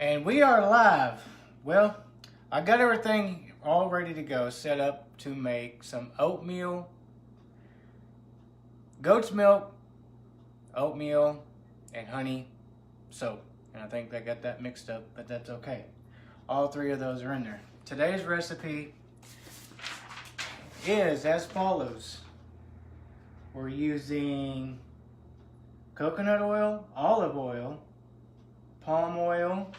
And we are live. Well, I got everything all ready to go, set up to make some oatmeal, goat's milk, oatmeal, and honey soap. And I think they got that mixed up, but that's okay. All three of those are in there. Today's recipe is as follows. We're using coconut oil, olive oil, palm oil,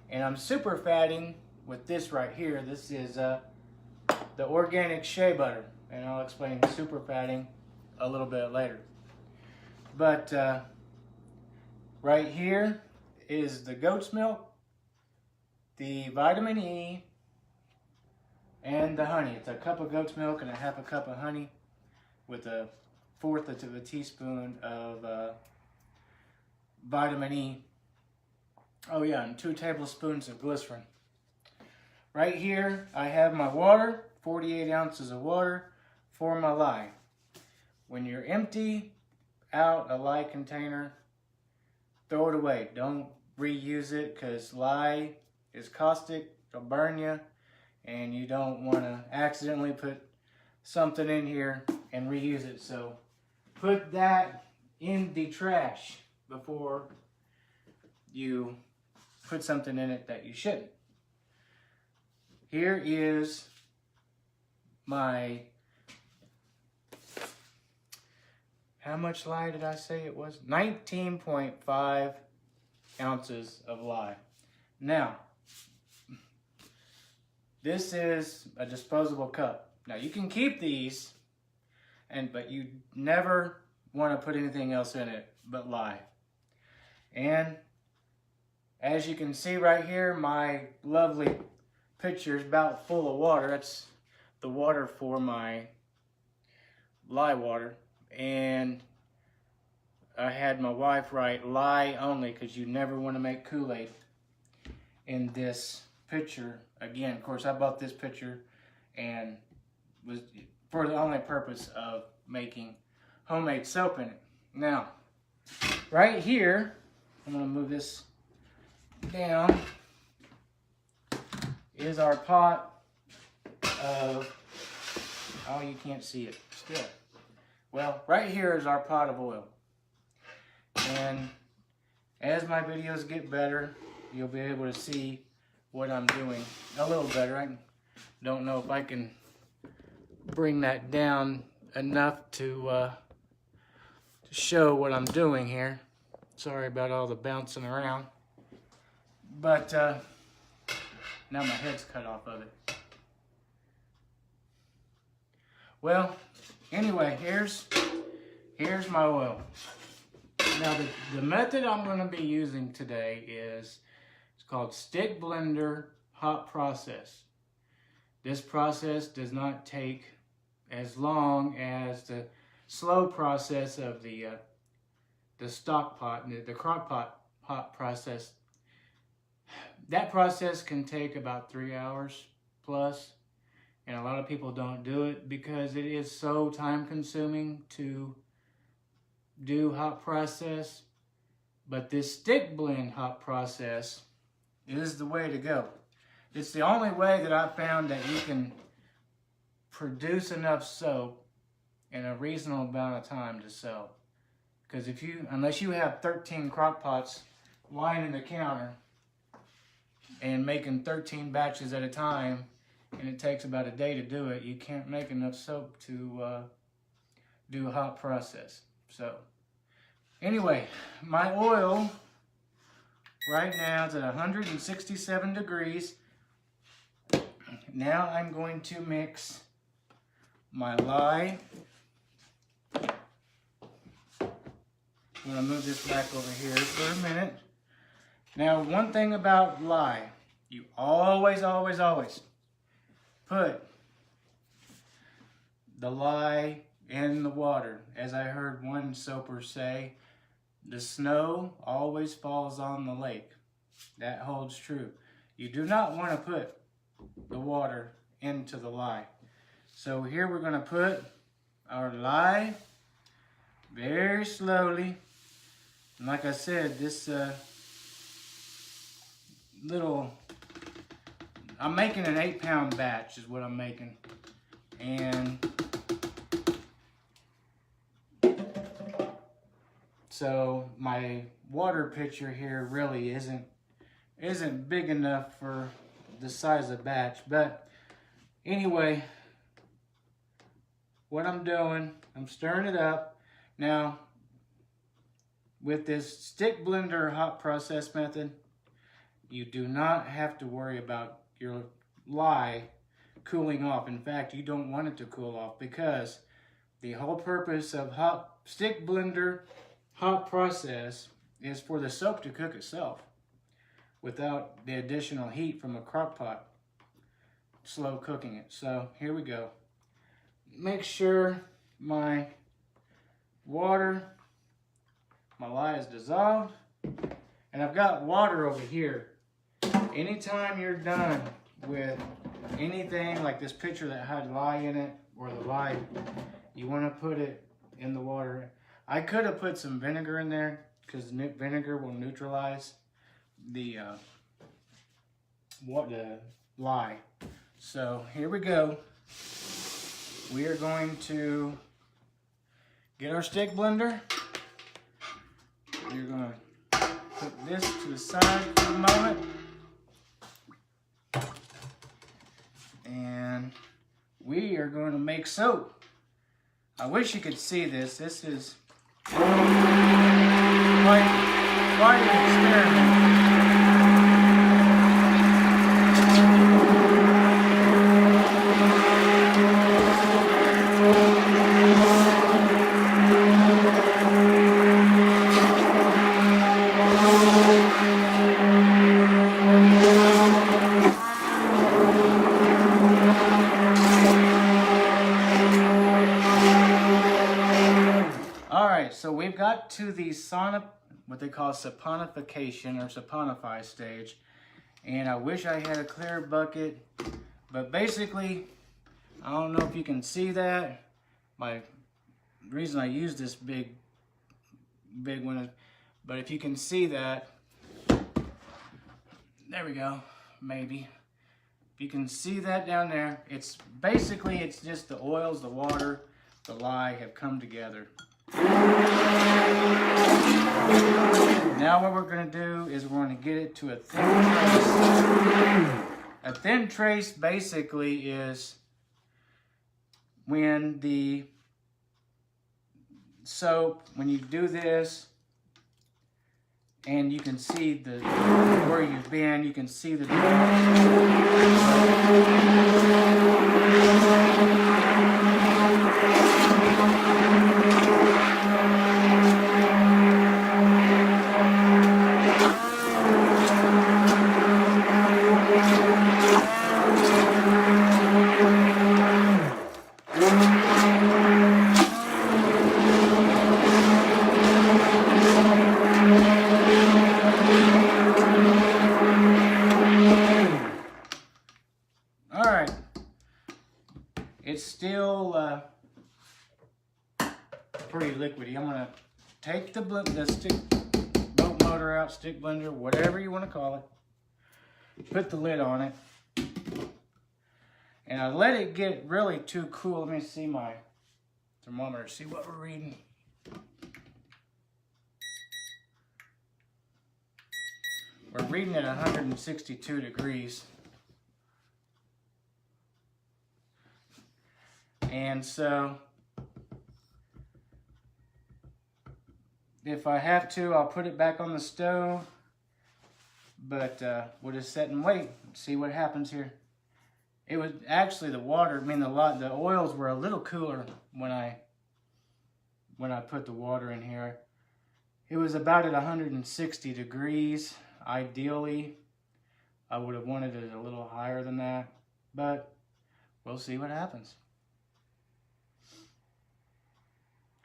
and I'm super fatting with this right here. This is the organic shea butter, and I'll explain super fatting a little bit later. But right here is the goat's milk, the vitamin E, and the honey. It's a cup of goat's milk and a half a cup of honey with a fourth of a teaspoon of vitamin E. Oh yeah, and 2 tablespoons of glycerin. Right here, I have my water, 48 ounces of water for my lye. When you're empty out a lye container, throw it away. Don't reuse it because lye is caustic, it'll burn you, and you don't want to accidentally put something in here and reuse it. So put that in the trash before you put something in it that you shouldn't. Here is my, how much lye did I say it was? 19.5 ounces of lye. Now, this is a disposable cup. Now you can keep these, but you never want to put anything else in it but lye. And as you can see right here, my lovely pitcher is about full of water. That's the water for my lye water. And I had my wife write lye only because you never want to make Kool-Aid in this pitcher. Again, of course, I bought this pitcher and was for the only purpose of making homemade soap in it. Now, right here, I'm going to move this down, is our pot of, oh, you can't see it still. Well, right here is our pot of oil. And as my videos get better, you'll be able to see what I'm doing a little better. I don't know if I can bring that down enough to show what I'm doing here. Sorry about all the bouncing around. But now my head's cut off of it. Well, anyway, here's my oil. Now the method I'm going to be using today is, it's called stick blender hot process. This process does not take as long as the slow process of the stock pot, the crock pot hot process. That process can take about 3 hours plus, and a lot of people don't do it because it is so time consuming to do hot process. But this stick blend hot process is the way to go. It's the only way that I've found that you can produce enough soap in a reasonable amount of time to sell. Because unless you have 13 crock pots lining the counter and making 13 batches at a time, and it takes about a day to do it, you can't make enough soap to do a hot process. So anyway, my oil right now is at 167 degrees. Now I'm going to mix my lye. I'm going to move this back over here for a minute. Now, one thing about lye, you always put the lye in the water. As I heard one soaper say, the snow always falls on the lake. That holds true. You do not want to put the water into the lye. So here we're going to put our lye very slowly. And like I said, this little, I'm making an 8-pound batch is what I'm making. And so my water pitcher here really isn't big enough for the size of the batch. But anyway, what I'm doing, I'm stirring it up. Now, with this stick blender hot process method, you do not have to worry about your lye cooling off. In fact, you don't want it to cool off, because the whole purpose of stick blender hot process is for the soap to cook itself without the additional heat from a crock pot slow cooking it. So here we go. Make sure my water, my lye is dissolved, and I've got water over here. Anytime you're done with anything like this pitcher that had lye in it, or the lye, you want to put it in the water. I could have put some vinegar in there, because vinegar will neutralize the lye. So here we go. We are going to get our stick blender. We're going to put this to the side for the moment. And we are going to make soap. I wish you could see this. This is quite an experiment. So we've got to the what they call saponification or saponify stage, and I wish I had a clear bucket, but basically, I don't know if you can see that. The reason I use this big one is, but if you can see that, there we go, maybe. If you can see that down there, it's just the oils, the water, the lye have come together. Now what we're going to do is we're going to get it to a thin trace. A thin trace basically is when the soap, when you do this, and you can see where you've been, you can see the it's still pretty liquidy. I'm gonna take the stick boat motor out, stick blender, whatever you want to call it. Put the lid on it, and I let it get really too cool. Let me see my thermometer, see what we're reading. We're reading at 162 degrees. And so, if I have to, I'll put it back on the stove. But we'll just sit and wait and see what happens here. It was actually the water, the oils were a little cooler when I put the water in here. It was about at 160 degrees. Ideally, I would have wanted it a little higher than that, but we'll see what happens.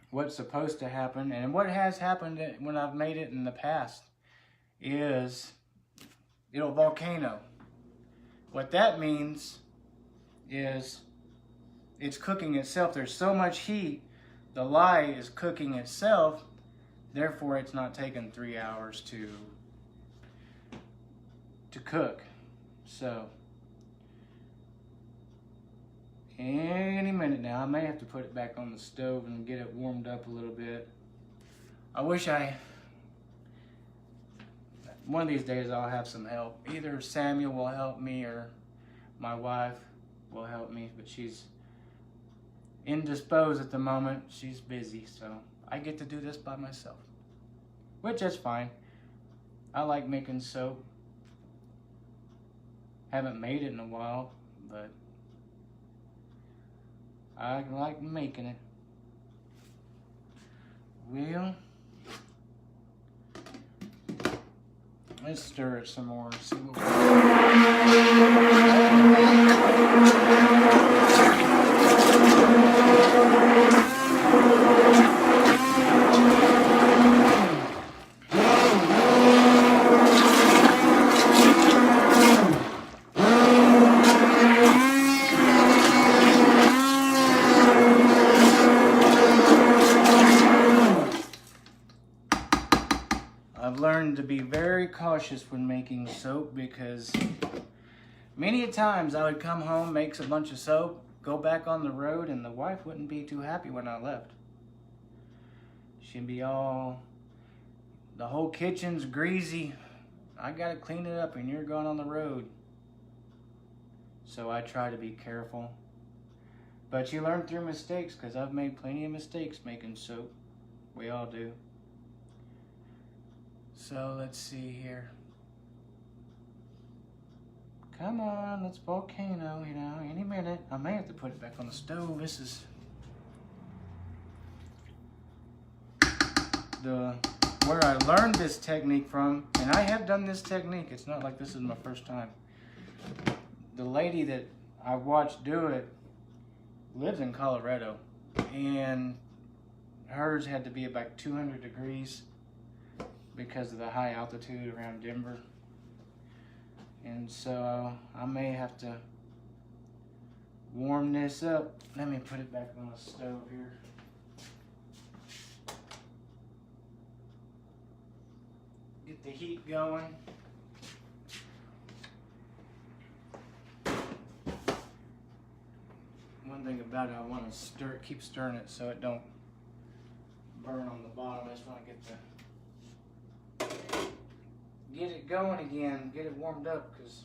What's supposed to happen, and what has happened when I've made it in the past, is it'll volcano. What that means is it's cooking itself. There's so much heat, the lye is cooking itself, therefore it's not taking 3 hours to to cook. So any minute now, I may have to put it back on the stove and get it warmed up a little bit. I wish one of these days I'll have some help. Either Samuel will help me or my wife will help me, but she's indisposed at the moment. She's busy, so I get to do this by myself, which is fine. I like making soap. Haven't made it in a while, but I like making it. Well, let's stir it some more and see what I've learned to be very cautious when making soap, because many a times I would come home, make a bunch of soap, go back on the road, and the wife wouldn't be too happy when I left. She'd be all, the whole kitchen's greasy. I gotta clean it up and you're going on the road. So I try to be careful. But you learn through mistakes, because I've made plenty of mistakes making soap. We all do. So let's see here. Come on, it's volcano, you know, any minute. I may have to put it back on the stove. This is where I learned this technique from, and I have done this technique. It's not like this is my first time. The lady that I watched do it lives in Colorado, and hers had to be about 200 degrees because of the high altitude around Denver. And so I may have to warm this up. Let me put it back on the stove here. Get the heat going. One thing about it, I want to keep stirring it so it don't burn on the bottom. I just want to get it going again, get it warmed up, because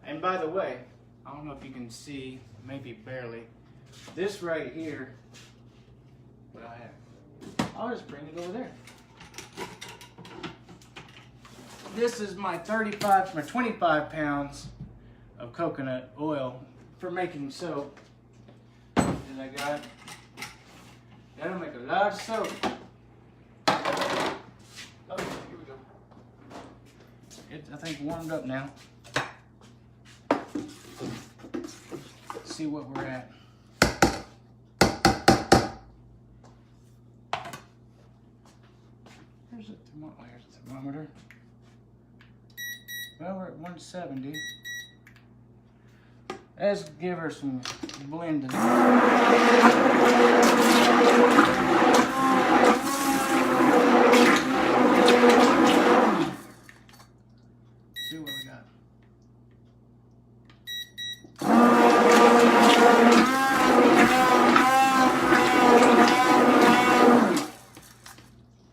and by the way, I don't know if you can see, maybe barely, this right here, what I have, I'll just bring it over there. This is my 25 pounds of coconut oil for making soap that I got. That'll make a lot of soap. Oh, here we go. It's, I think, warmed up now. Let's see what we're at. Here's a thermometer. Well, we're at 170. Let's give her some blending. See what we got.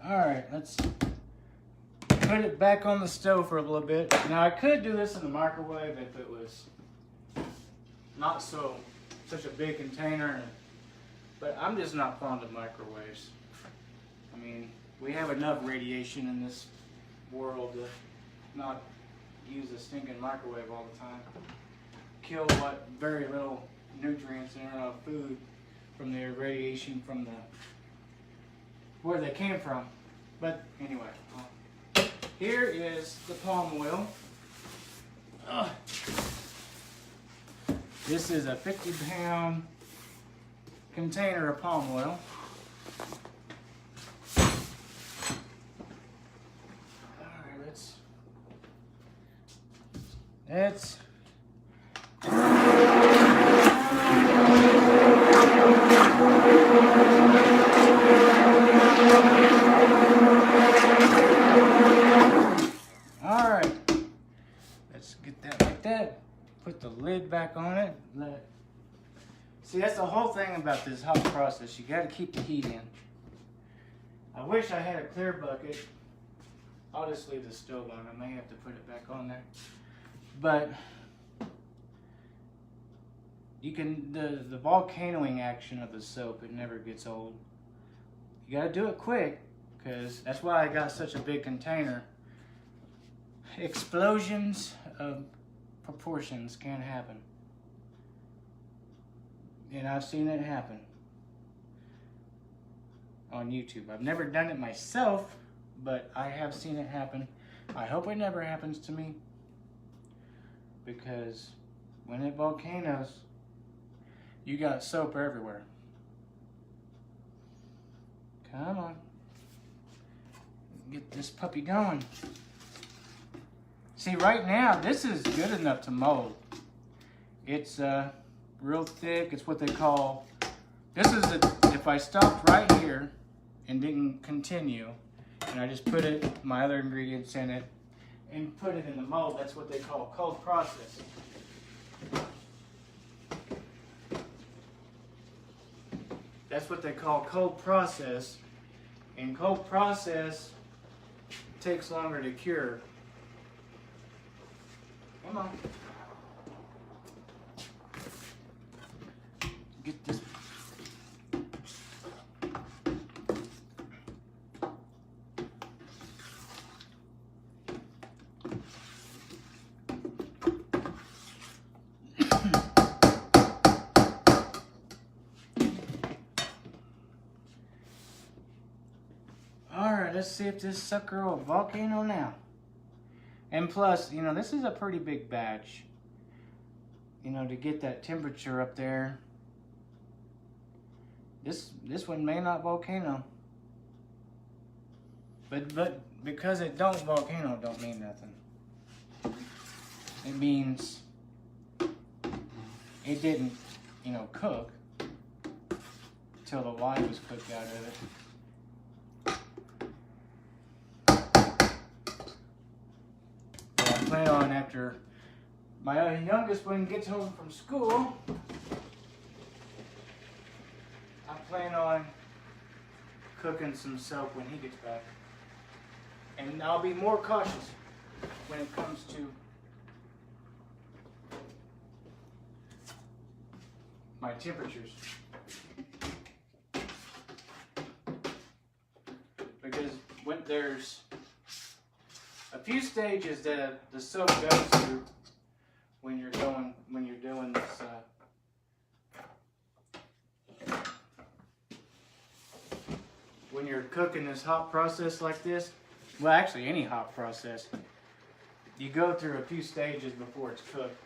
All right, let's put it back on the stove for a little bit. Now I could do this in the microwave if it was not such a big container, but I'm just not fond of microwaves. I mean, we have enough radiation in this world to not use a stinking microwave all the time. Kill what very little nutrients in our food from the radiation from where they came from. But anyway. Here is the palm oil. This is a 50-pound container of palm oil. Alright, let's It's all right. Let's get that like that. Put the lid back on it. See, that's the whole thing about this hot process. You got to keep the heat in. I wish I had a clear bucket. I'll just leave the stove on. I may have to put it back on there. But you can, the volcanoing action of the soap, it never gets old. You got to do it quick, because that's why I got such a big container. Explosions of proportions can happen. And I've seen it happen on YouTube. I've never done it myself, but I have seen it happen. I hope it never happens to me, because when it volcanoes, you got soap everywhere. Come on. Get this puppy going. See, right now, this is good enough to mold. It's real thick. It's what they call, this is if I stopped right here and didn't continue, and I just put my other ingredients in it and put it in the mold, that's what they call cold process. That's what they call cold process, and cold process takes longer to cure. Come on. Get this. Alright, let's see if this sucker will volcano now. And plus, you know, this is a pretty big batch. You know, to get that temperature up there. This one may not volcano. But because it don't volcano don't mean nothing. It means it didn't, you know, cook till the wine was cooked out of it. I plan on, after my youngest one gets home from school, I plan on cooking some soap when he gets back. And I'll be more cautious when it comes to my temperatures. Because when there's a few stages that the soap goes through when you're doing this when you're cooking this hot process like this. Well, actually any hot process, you go through a few stages before it's cooked.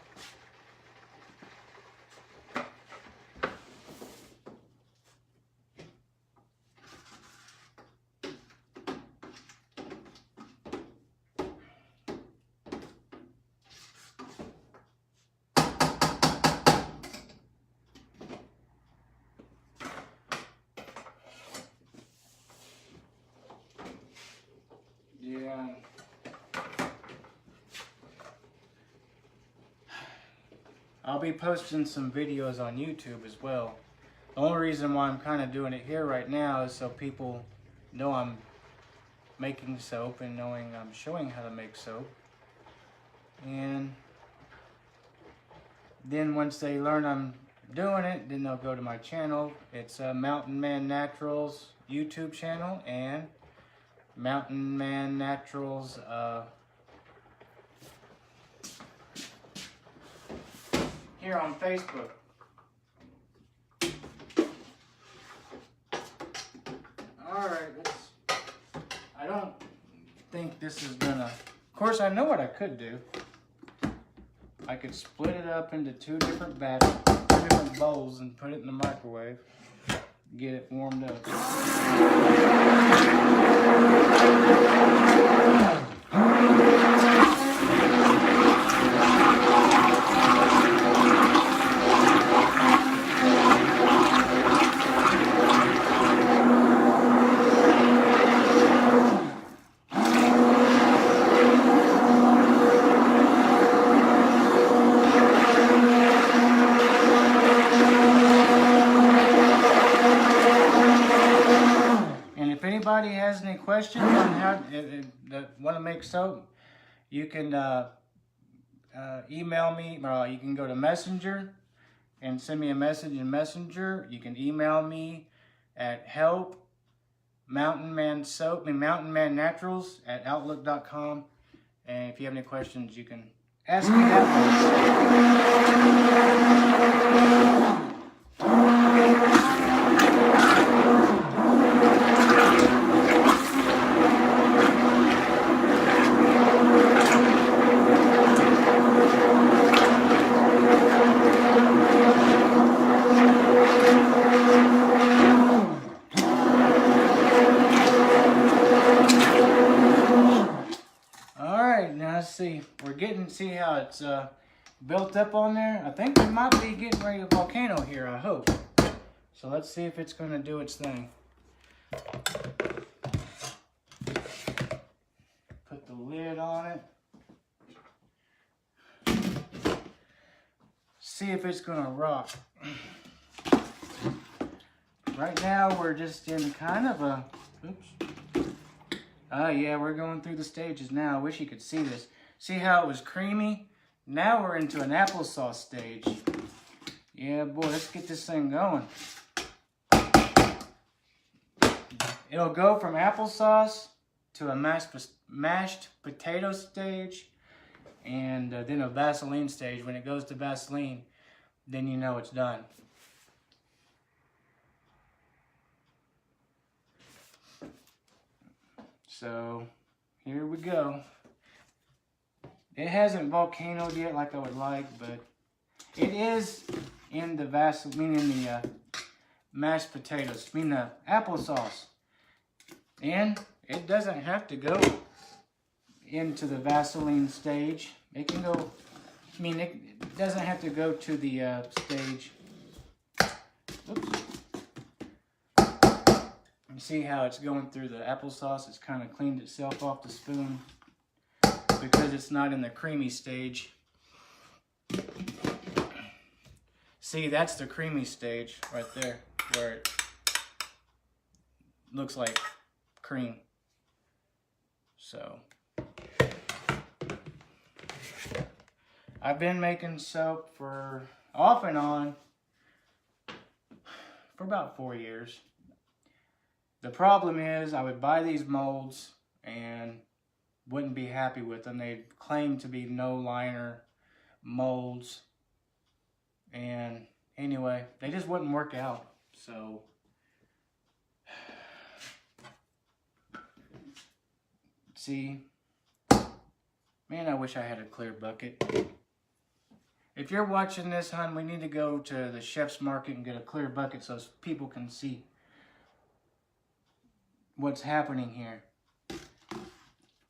Yeah. I'll be posting some videos on YouTube as well. The only reason why I'm kind of doing it here right now is so people know I'm making soap and knowing I'm showing how to make soap. And then once they learn I'm doing it, then they'll go to my channel. It's Mountain Man Naturals YouTube channel and Mountain Man Naturals here on Facebook. Alright, I don't think this is gonna, of course I know what I could do. I could split it up into two different bowls and put it in the microwave. Get it warmed up. want to make soap, you can email me, or you can go to Messenger and send me a message in Messenger. You can email me at mountainmannaturals@outlook.com. And if you have any questions, you can ask me that way. See how it's built up on there? I think we might be getting ready to volcano here, I hope. So let's see if it's going to do its thing. Put the lid on it. See if it's going to rock. Right now we're just in kind of a, oops. Oh yeah, we're going through the stages now. I wish you could see this. See how it was creamy? Now we're into an applesauce stage. Yeah, boy, let's get this thing going. It'll go from applesauce to a mashed potato stage, and then a Vaseline stage. When it goes to Vaseline, then you know it's done. So, here we go. It hasn't volcanoed yet like I would like, but it is in the Vaseline, in the mashed potatoes, the applesauce. And it doesn't have to go into the Vaseline stage. It can go, it doesn't have to go to the stage. Oops. You see how it's going through the applesauce? It's kind of cleaned itself off the spoon, because it's not in the creamy stage. See, that's the creamy stage right there, where it looks like cream. So, I've been making soap for off and on for about 4 years. The problem is I would buy these molds and wouldn't be happy with them. They claim to be no liner molds, and anyway, they just wouldn't work out. So see, man, I wish I had a clear bucket. If you're watching this, hon, we need to go to the Chef's Market and get a clear bucket so people can see what's happening here.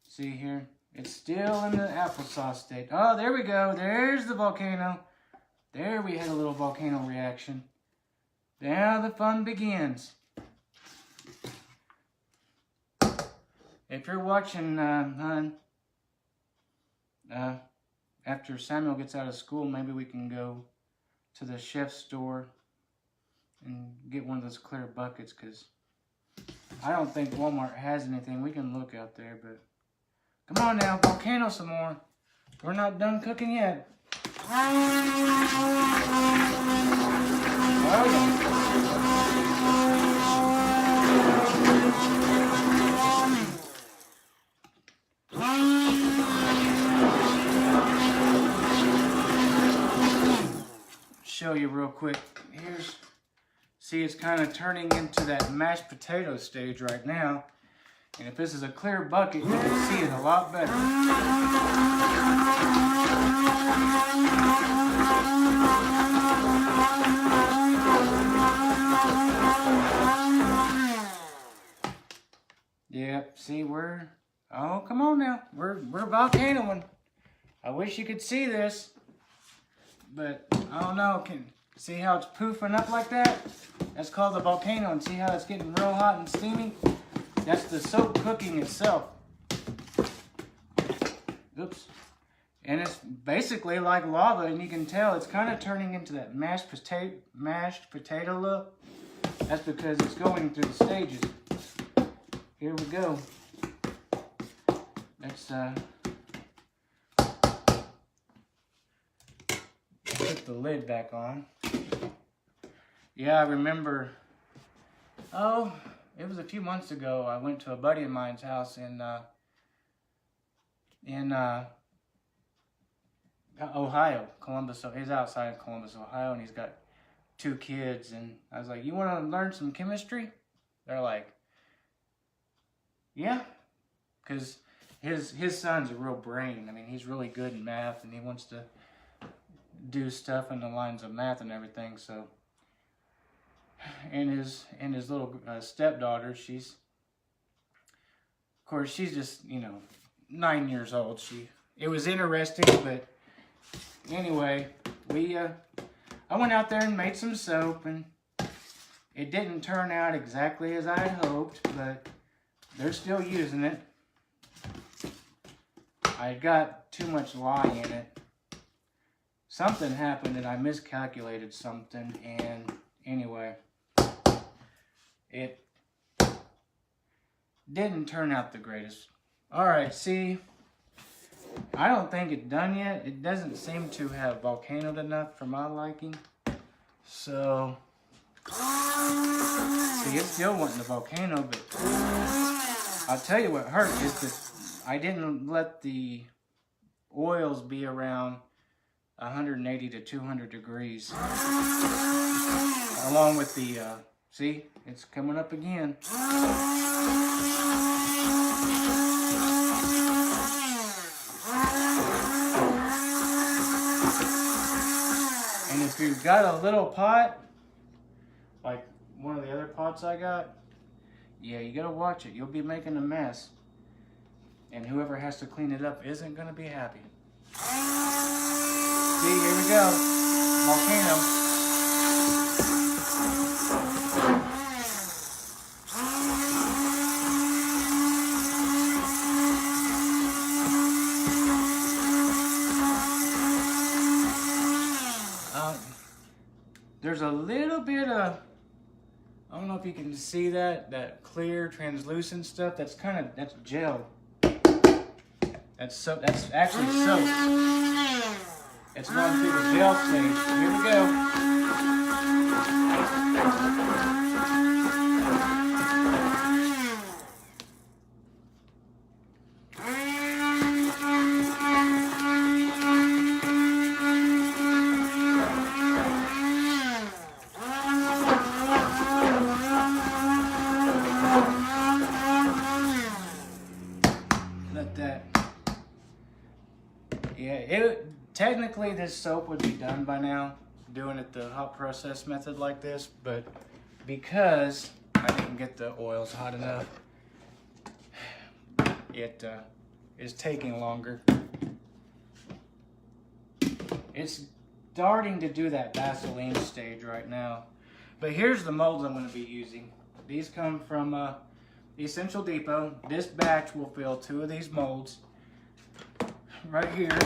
See here? It's still in the applesauce state. Oh, there we go. There's the volcano. There we had a little volcano reaction. Now the fun begins. If you're watching, hon, after Samuel gets out of school, maybe we can go to the chef's store and get one of those clear buckets, because I don't think Walmart has anything. We can look out there, but come on now, volcano some more. We're not done cooking yet. Show you real quick. See, it's kind of turning into that mashed potato stage right now. And if this is a clear bucket, you can see it a lot better. Yep, see, oh, come on now. We're volcanoing. I wish you could see this, but I don't know. See how it's poofing up like that? That's called the volcano. And see how it's getting real hot and steamy? That's the soap cooking itself. Oops. And it's basically like lava, and you can tell it's kind of turning into that mashed potato look. That's because it's going through the stages. Here we go. let's put the lid back on. Yeah, I remember, oh, it was a few months ago. I went to a buddy of mine's house in Ohio, Columbus. So he's outside of Columbus, Ohio, and he's got 2 kids. And I was like, "You want to learn some chemistry?" They're like, "Yeah," because his son's a real brain. I mean, he's really good in math, and he wants to do stuff in the lines of math and everything. So, and his little stepdaughter, she's, of course, she's just, you know, 9 years old. It was interesting, but anyway, I went out there and made some soap, and it didn't turn out exactly as I had hoped, but they're still using it. I got too much lye in it. Something happened and I miscalculated something, and anyway, it didn't turn out the greatest. Alright, see, I don't think it's done yet. It doesn't seem to have volcanoed enough for my liking. So, see, it's still wanting the volcano, but I'll tell you what hurt is that I didn't let the oils be around 180 to 200 degrees. Along with the, see, it's coming up again. And if you've got a little pot, like one of the other pots I got, yeah, you gotta watch it. You'll be making a mess. And whoever has to clean it up isn't gonna be happy. See, here we go. Volcano. There's a little bit of, I don't know if you can see that clear translucent stuff. That's gel. That's soap. That's actually soap. It's going through the gel stage. Here we go. Let that. Yeah, technically this soap would be done by now, doing it the hot process method like this, but because I didn't get the oils hot enough, it is taking longer. It's starting to do that Vaseline stage right now. But here's the molds I'm going to be using. These come from Essential Depot. This batch will fill 2 of these molds right here.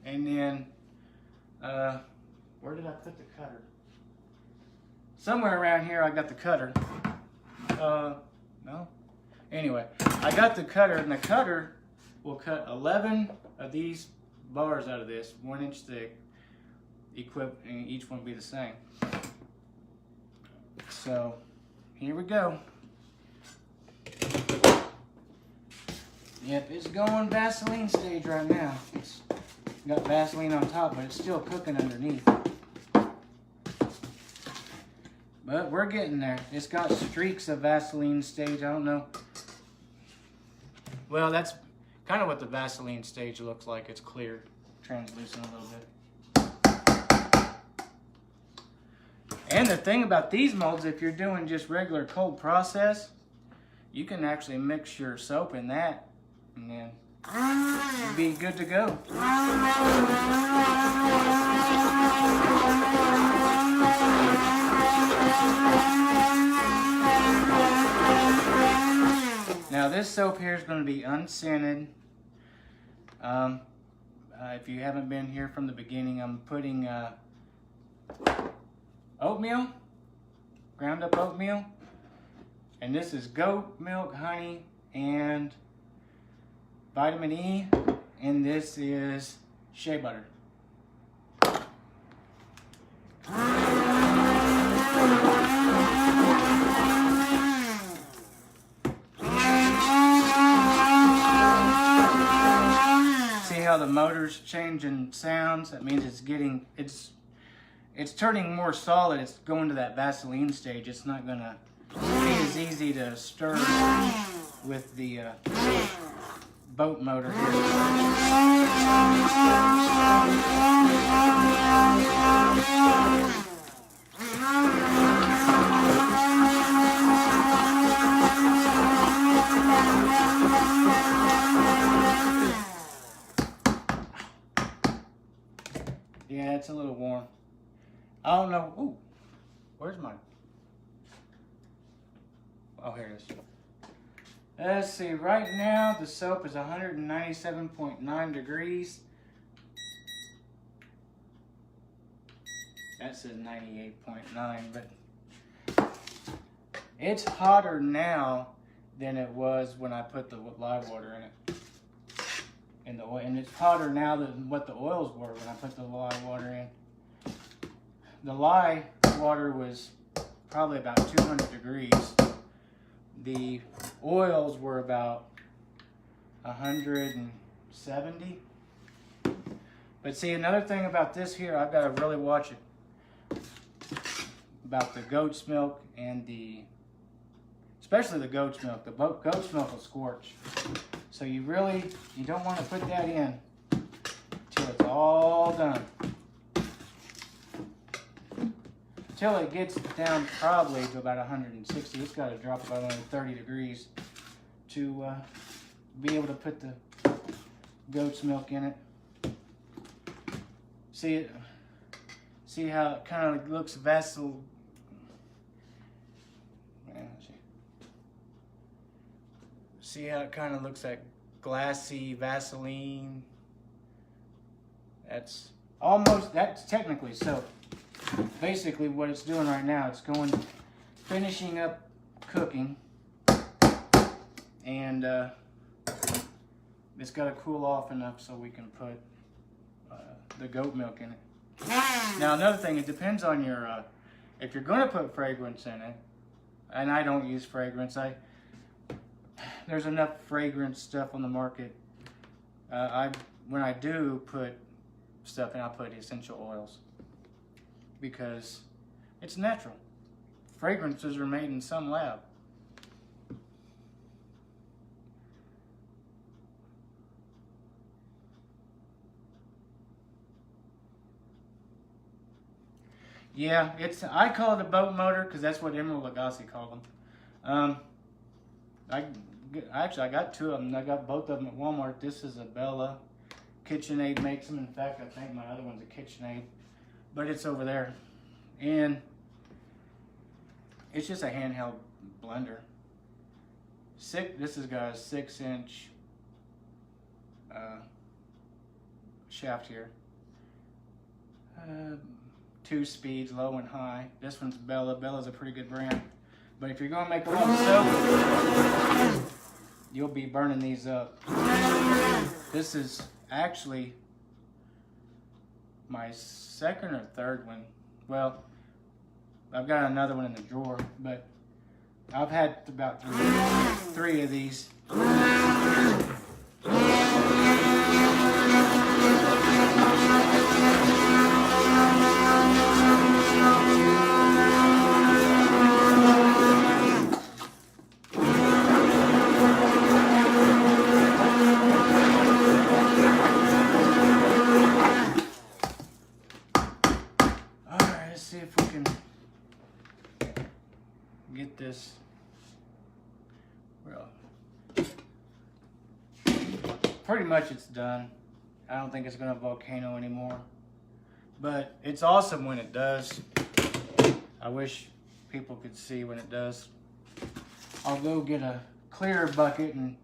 And then, where did I put the cutter? Somewhere around here I got the cutter. No? Anyway, I got the cutter, and the cutter will cut 11 of these bars out of this, 1 inch thick, and each one will be the same. So, here we go. Yep, it's going Vaseline stage right now. It's got Vaseline on top, but it's still cooking underneath. But we're getting there. It's got streaks of Vaseline stage. I don't know. Well, that's kind of what the Vaseline stage looks like. It's clear, translucent a little bit. And the thing about these molds, if you're doing just regular cold process, you can actually mix your soap in that, and then you'll be good to go. Now this soap here is going to be unscented. If you haven't been here from the beginning, I'm putting oatmeal, ground up oatmeal, and this is goat milk, honey, and vitamin E, and this is shea butter. See how the motor's changing sounds? That means it's turning more solid. It's going to that Vaseline stage. It's not gonna be as easy to stir with the boat motor here. Yeah, it's a little warm. I don't know. Ooh, where's mine? Oh, here it is. Let's see, right now the soap is 197.9 degrees. That says 98.9, but it's hotter now than it was when I put the live water in it. And it's hotter now than what the oils were when I put the live water in. The live water was probably about 200 degrees. The oils were about 170. But see, another thing about this here, I've got to really watch it. About the goat's milk and especially the goat's milk. The goat's milk will scorch. So you don't want to put that in till it's all done. Until it gets down probably to about 160. It's got to drop about only 30 degrees to be able to put the goat's milk in it. See how it kind of looks Vaseline. See how it kind of looks like glassy Vaseline. That's technically soap. Basically what it's doing right now, it's finishing up cooking, and it's got to cool off enough so we can put the goat milk in it. Now another thing, it depends on your, if you're going to put fragrance in it, and I don't use fragrance, there's enough fragrance stuff on the market. When I do put stuff in, I'll put essential oils because it's natural. Fragrances are made in some lab. Yeah, I call it a boat motor because that's what Emerald Lagasse called them. I got two of them. I got both of them at Walmart. This is a Bella. KitchenAid makes them. In fact, I think my other one's a KitchenAid, but it's over there. And it's just a handheld blender. This has got a 6-inch shaft here. 2 speeds, low and high. This one's Bella. Bella's a pretty good brand. But if you're going to make a lot of soap, you'll be burning these up. This is actually my second or third one. Well, I've got another one in the drawer, but I've had about three of these. Get this, well, pretty much it's done. I don't think it's gonna volcano anymore, but it's awesome when it does. I wish people could see when it does. I'll go get a clear bucket and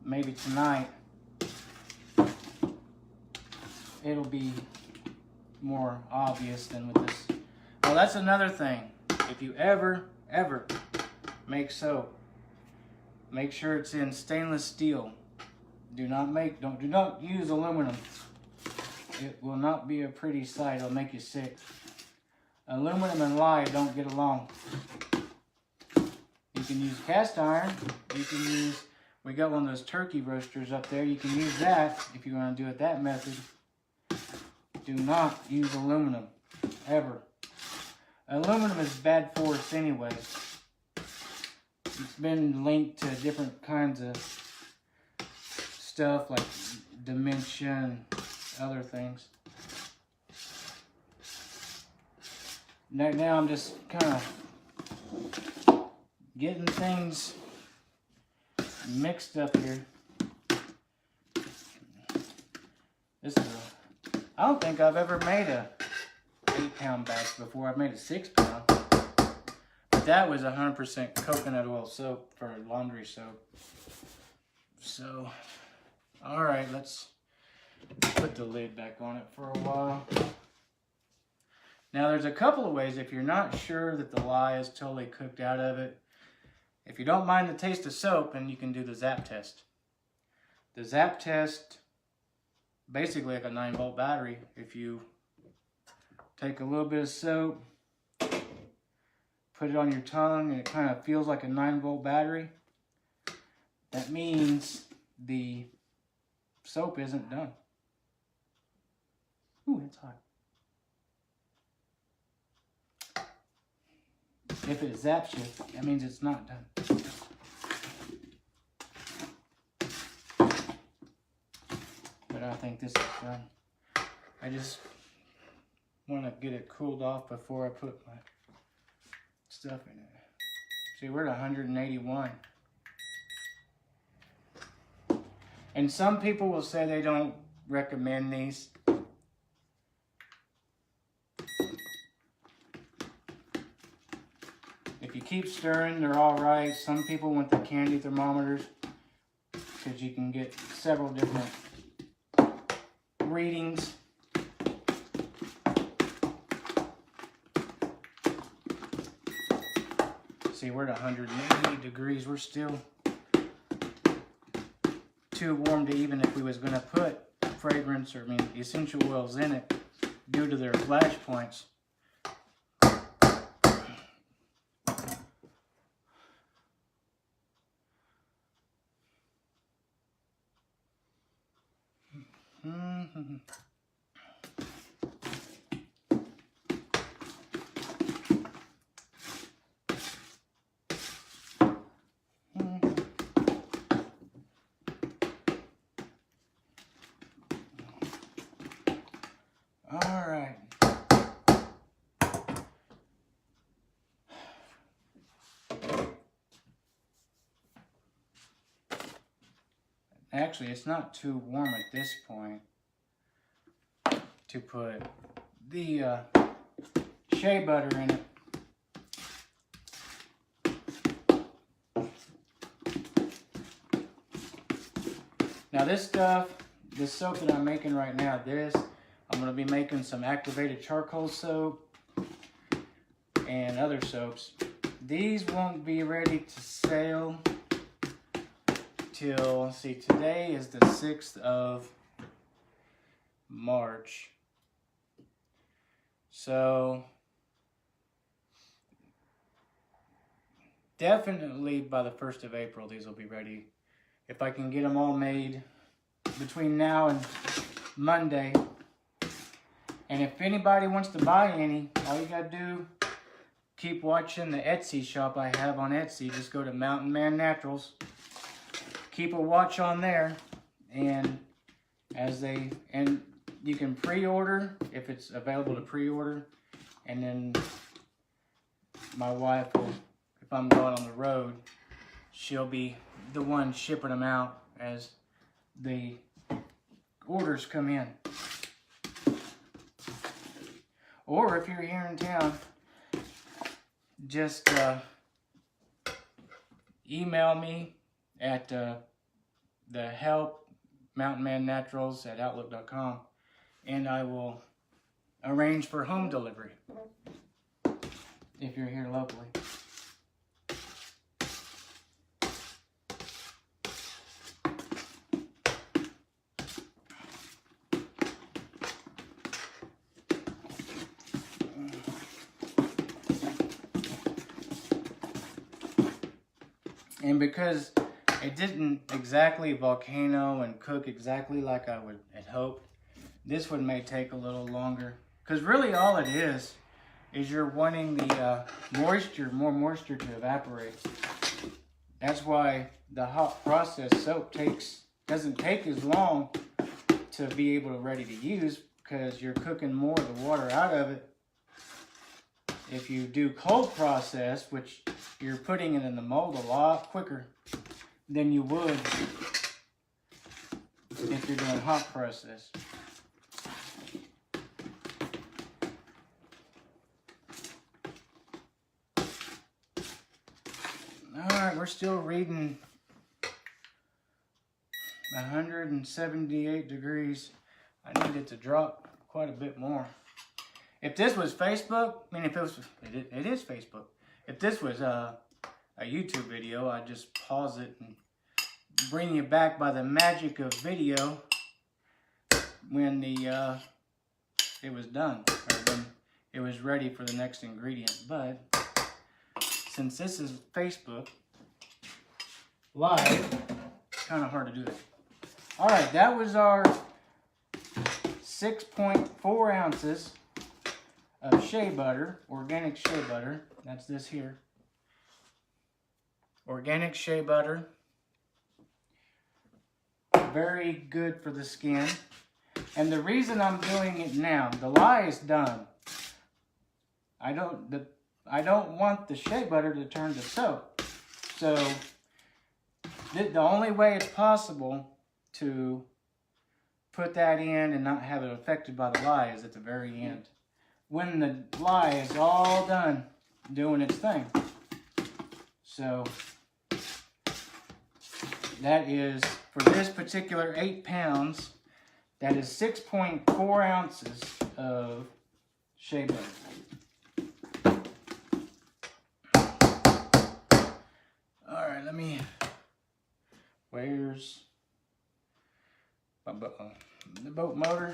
maybe tonight it'll be more obvious than with this. Well, that's another thing. If you ever make soap, make sure it's in stainless steel. Do not use aluminum. It will not be a pretty sight. It'll make you sick. Aluminum and lye don't get along. You can use cast iron. You can use, we got one of those turkey roasters up there. You can use that if you want to do it that method. Do not use aluminum, ever. Aluminum is bad for us anyway. It's been linked to different kinds of stuff like dementia and other things. Now I'm just kind of getting things mixed up here. I don't think I've ever made a 8-pound batch before. I've made a 6-pound. But that was 100% coconut oil soap for laundry soap. So, alright, let's put the lid back on it for a while. Now there's a couple of ways if you're not sure that the lye is totally cooked out of it. If you don't mind the taste of soap, then you can do the zap test. The zap test, basically like a 9-volt battery. If you take a little bit of soap, put it on your tongue, and it kind of feels like a 9-volt battery, that means the soap isn't done. Ooh, it's hot. If it zaps you, that means it's not done. But I think this is done. I just want to get it cooled off before I put my stuff in it. See, we're at 181. And some people will say they don't recommend these. If you keep stirring, they're all right. Some people want the candy thermometers because you can get several different readings. See, we're at 180 degrees. We're still too warm to even if we was going to put fragrance or essential oils in it due to their flash points. All right. Actually, it's not too warm at this point to put the shea butter in it. Now this stuff, this soap that I'm making right now, I'm going to be making some activated charcoal soap and other soaps. These won't be ready to sell till, let's see, today is the 6th of March. So, definitely by the 1st of April, these will be ready. If I can get them all made between now and Monday. And if anybody wants to buy any, all you gotta do, keep watching the Etsy shop I have on Etsy. Just go to Mountain Man Naturals. Keep a watch on there, and you can pre-order if it's available to pre-order, and then my wife will, if I'm going on the road, she'll be the one shipping them out as the orders come in. Or if you're here in town, just email me at the help mountainmannaturals@outlook.com, and I will arrange for home delivery if you're here locally. And because it didn't exactly volcano and cook exactly like I had hoped, this one may take a little longer. Because really all it is you're wanting the more moisture to evaporate. That's why the hot process soap doesn't take as long to be able to ready to use, because you're cooking more of the water out of it. If you do cold process, which you're putting it in the mold a lot quicker than you would if you're doing hot process. Alright, we're still reading 178 degrees. I need it to drop quite a bit more. If this was Facebook, I mean, if it was, it is Facebook. If this was a YouTube video, I'd just pause it and bring you back by the magic of video when it was done, or when it was ready for the next ingredient. But since this is Facebook Live, it's kind of hard to do that. All right, that was our 6.4 ounces of shea butter, organic shea butter. That's this here. Organic shea butter. Very good for the skin. And the reason I'm doing it now, the lye is done. I don't want the shea butter to turn to soap. So the only way it's possible to put that in and not have it affected by the lye is at the very end, when the lye is all done doing its thing. So that is, for this particular 8 pounds, that is 6.4 ounces of shea butter. All right, where's the boat motor?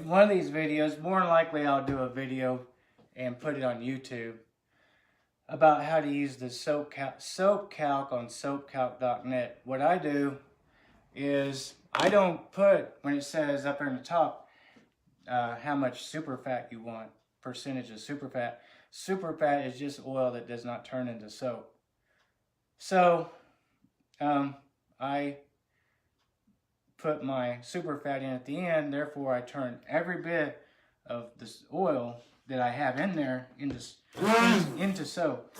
One of these videos, more than likely I'll do a video and put it on YouTube about how to use the soap calc on soapcalc.net. What I do is I don't put, when it says up there in the top, how much super fat you want, percentage of super fat. Super fat is just oil that does not turn into soap. So I put my super fat in at the end, therefore I turn every bit of this oil that I have in there into soap.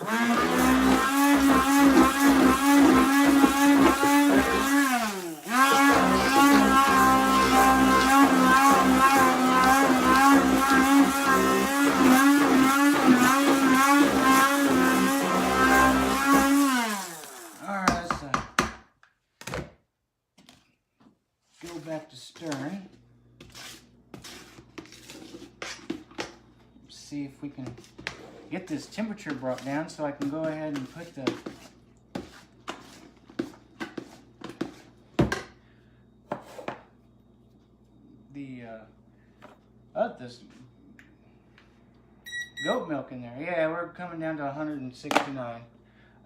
Back to stirring. See if we can get this temperature brought down so I can go ahead and put this goat milk in there. Yeah, we're coming down to 169.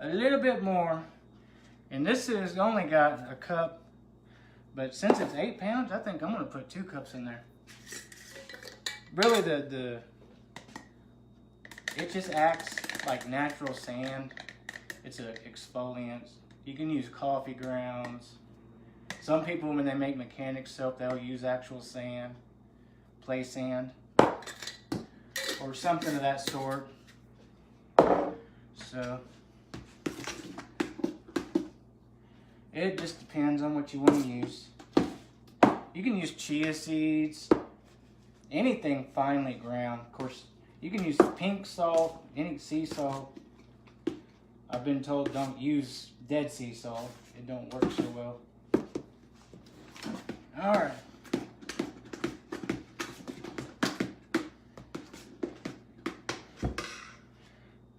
A little bit more. And this has only got a cup. But since it's 8 pounds, I think I'm going to put 2 cups in there. Really, it just acts like natural sand. It's an exfoliant. You can use coffee grounds. Some people, when they make mechanic soap, they'll use actual sand, play sand. or something of that sort. So it just depends on what you want to use. You can use chia seeds, anything finely ground. Of course, you can use pink salt, any sea salt. I've been told don't use dead sea salt. It don't work so well. All right.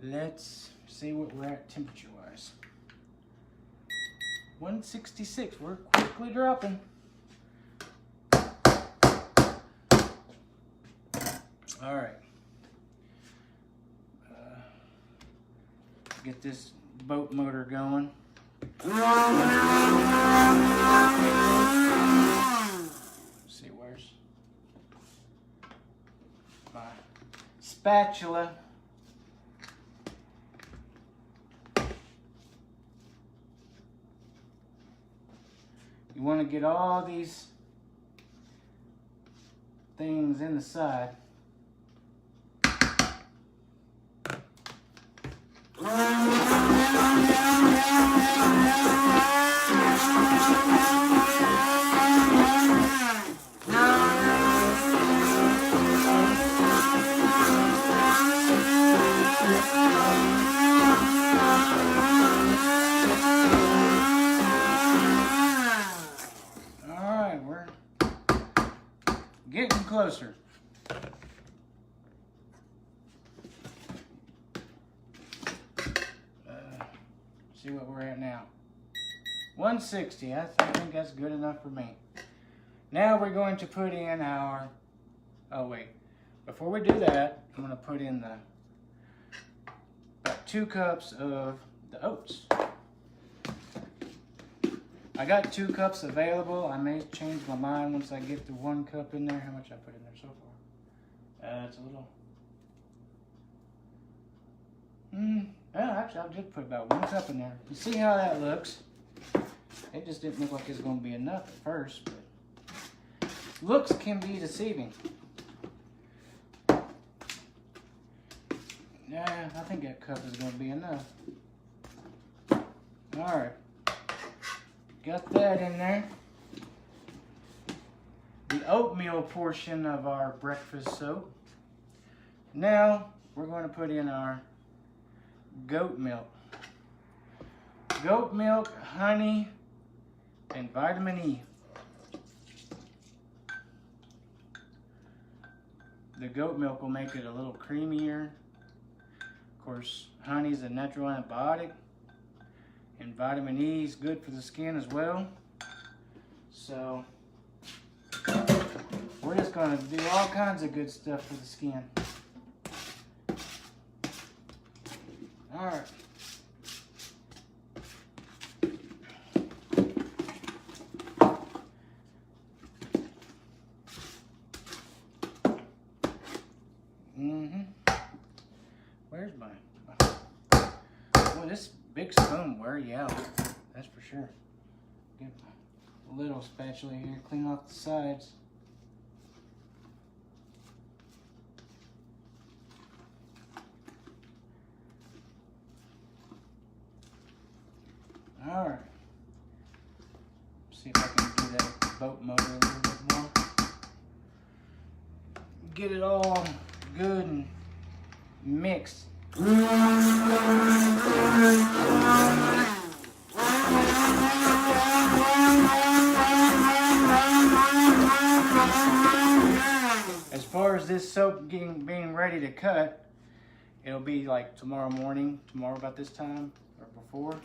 Let's see what we're at temperature-wise. 166. We're quickly dropping. All right. Get this boat motor going. Let's see, where's my spatula? You want to get all these things in the side. Alright, we're getting closer. See what we're at now. 160. I think that's good enough for me. Now we're going to put in our... Oh wait. Before we do that, I'm going to put in about 2 cups of the oats. I got 2 cups available. I may change my mind once I get the 1 cup in there. How much I put in there so far? It's a little... Well, actually, I did put about 1 cup in there. You see how that looks? It just didn't look like it's going to be enough at first, but looks can be deceiving. Yeah, I think that cup is going to be enough. Alright. Got that in there. The oatmeal portion of our breakfast soap. Now, we're going to put in our goat milk. Goat milk, honey, and vitamin E. The goat milk will make it a little creamier. Of course, honey is a natural antibiotic, and vitamin E is good for the skin as well. So, we're just going to do all kinds of good stuff for the skin. Alright. Where's my... Boy, this big spoon wear you out. That's for sure. Get my little spatula here, clean off the sides. Alright. See if I can do that boat motor a little bit more. Get it all good and mixed. As far as this soap being ready to cut, it'll be like tomorrow morning, about this time or before.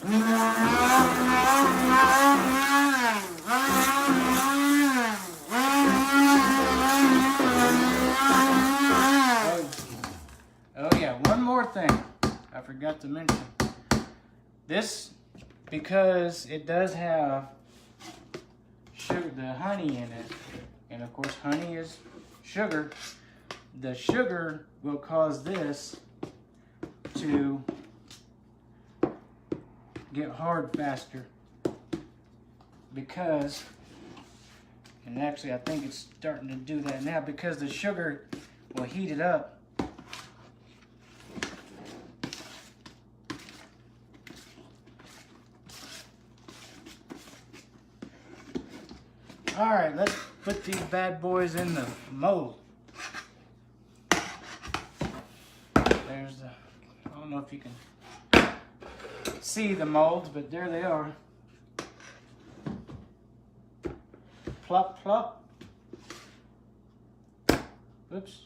Oh yeah, one more thing I forgot to mention. This, because it does have sugar, the honey in it, and of course honey is sugar, the sugar will cause this to get hard faster, because, and actually I think it's starting to do that now, because the sugar will heat it up All right, let's put these bad boys in the mold. There's the, I don't know if you can see the molds, but there they are. Plop, plop. Oops.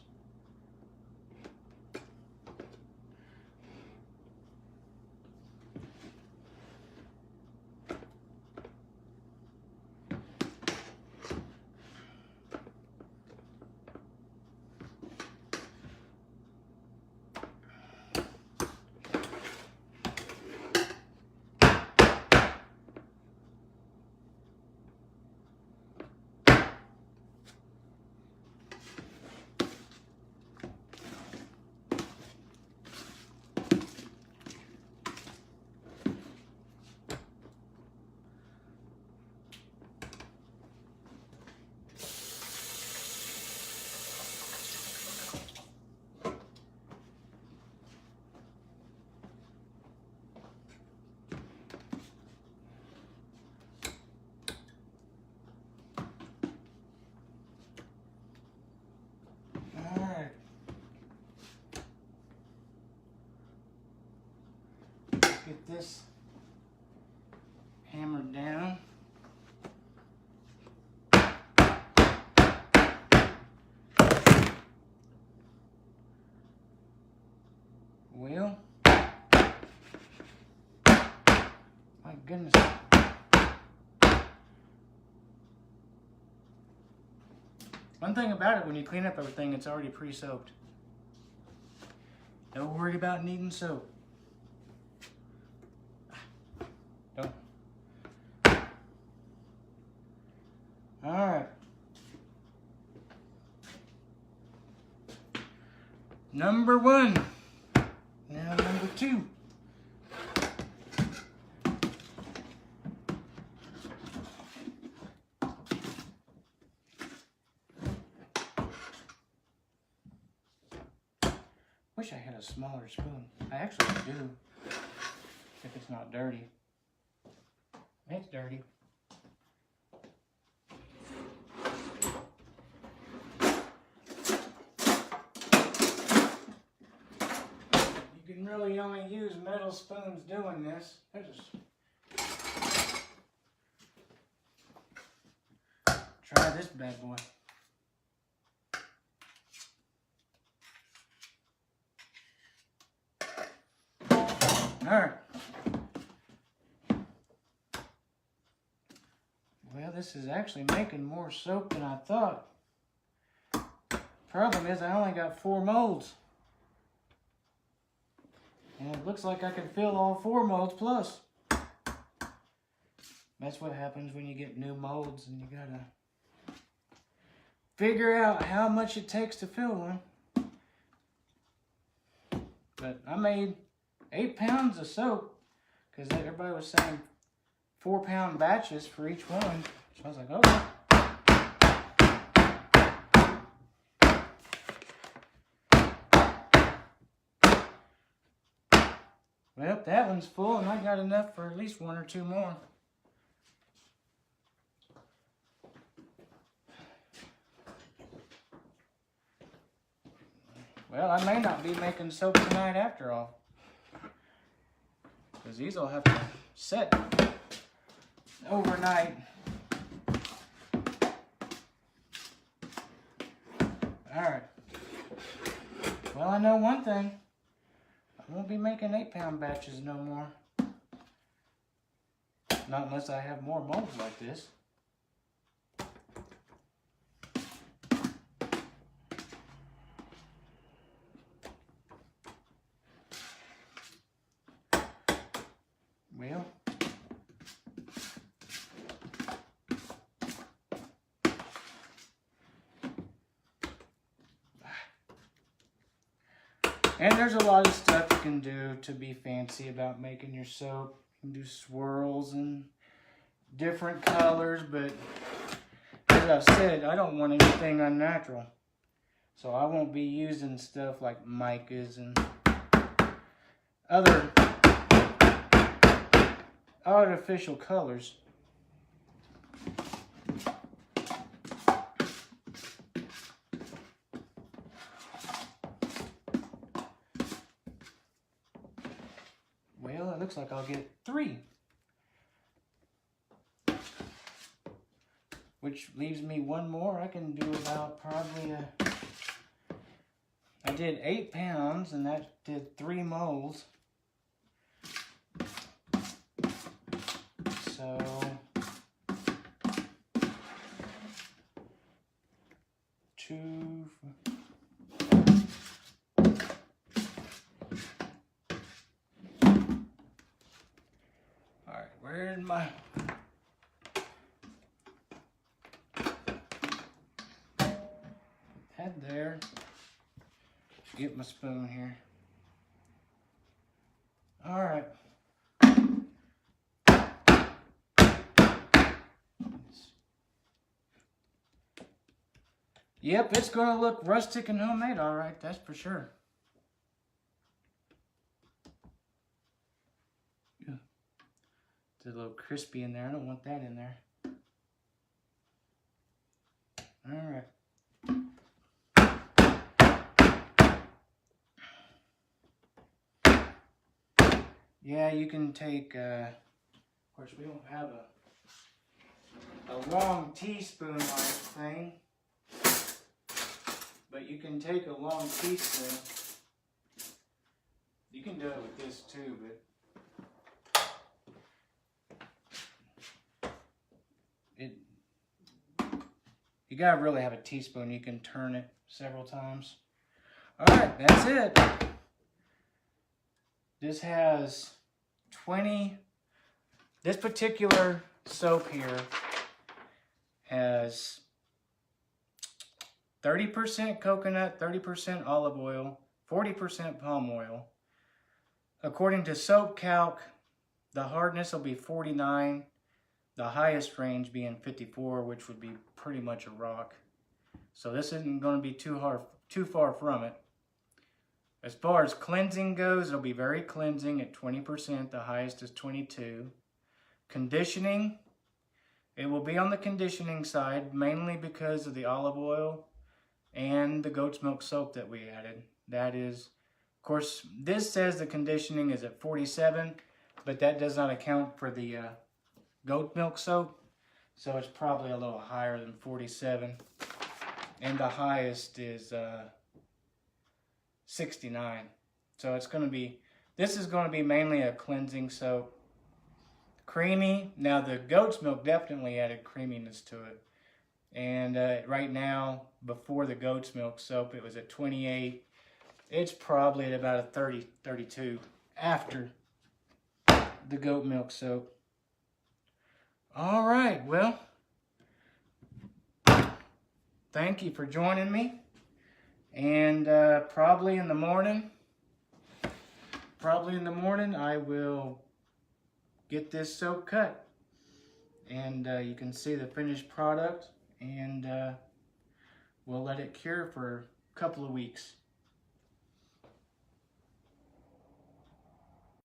Get this hammered down. Well, my goodness. One thing about it, when you clean up everything, it's already pre-soaked. Don't worry about needing soap. Don't. All right. Number one. Now number two. Wish I had a smaller spoon. I actually do, if it's not dirty. It's dirty. You can really only use metal spoons doing this. Try this bad boy. All right. Well, this is actually making more soap than I thought. Problem is, I only got 4 molds. And it looks like I can fill all 4 molds plus. That's what happens when you get new molds and you gotta figure out how much it takes to fill one. But I made 8 pounds of soap because everybody was saying 4-pound batches for each one. So I was like, okay. Well, that one's full and I got enough for at least 1 or 2 more. Well, I may not be making soap tonight after all, because these will have to set overnight. Alright. Well, I know one thing. I won't be making 8-pound batches no more. Not unless I have more molds like this. Well, and there's a lot of stuff you can do to be fancy about making your soap. You can do swirls and different colors, but as I've said, I don't want anything unnatural. So I won't be using stuff like micas and other artificial colors. looks like I'll get 3. Which leaves me 1 more. I can do about probably I did 8 pounds and that did 3 moles. So two. All right, where's my head there? Get my spoon here. All right. Yep, it's gonna look rustic and homemade, all right, that's for sure. It's a little crispy in there. I don't want that in there. All right. Yeah, you can take, of course we don't have a long teaspoon like thing, but you can take a long teaspoon. You can do it with this too, but you gotta really have a teaspoon. You can turn it several times. All right, that's it. This has 20, this particular soap here has 30% coconut, 30% olive oil, 40% palm oil. According to Soap Calc, the hardness will be 49, the highest range being 54, which would be pretty much a rock. So this isn't going to be too far from it. As far as cleansing goes, it'll be very cleansing at 20%. The highest is 22. Conditioning, it will be on the conditioning side, mainly because of the olive oil and the goat's milk soap that we added. That is, of course, this says the conditioning is at 47, but that does not account for the goat milk soap. So it's probably a little higher than 47. And the highest is 69. So it's going to be, this is going to be mainly a cleansing soap. Creamy. Now the goat's milk definitely added creaminess to it. And right now, before the goat's milk soap, it was at 28. It's probably at about a 30, 32 after the goat milk soap. All right, well, thank you for joining me. And probably in the morning, I will get this soap cut. And you can see the finished product. And we'll let it cure for a couple of weeks.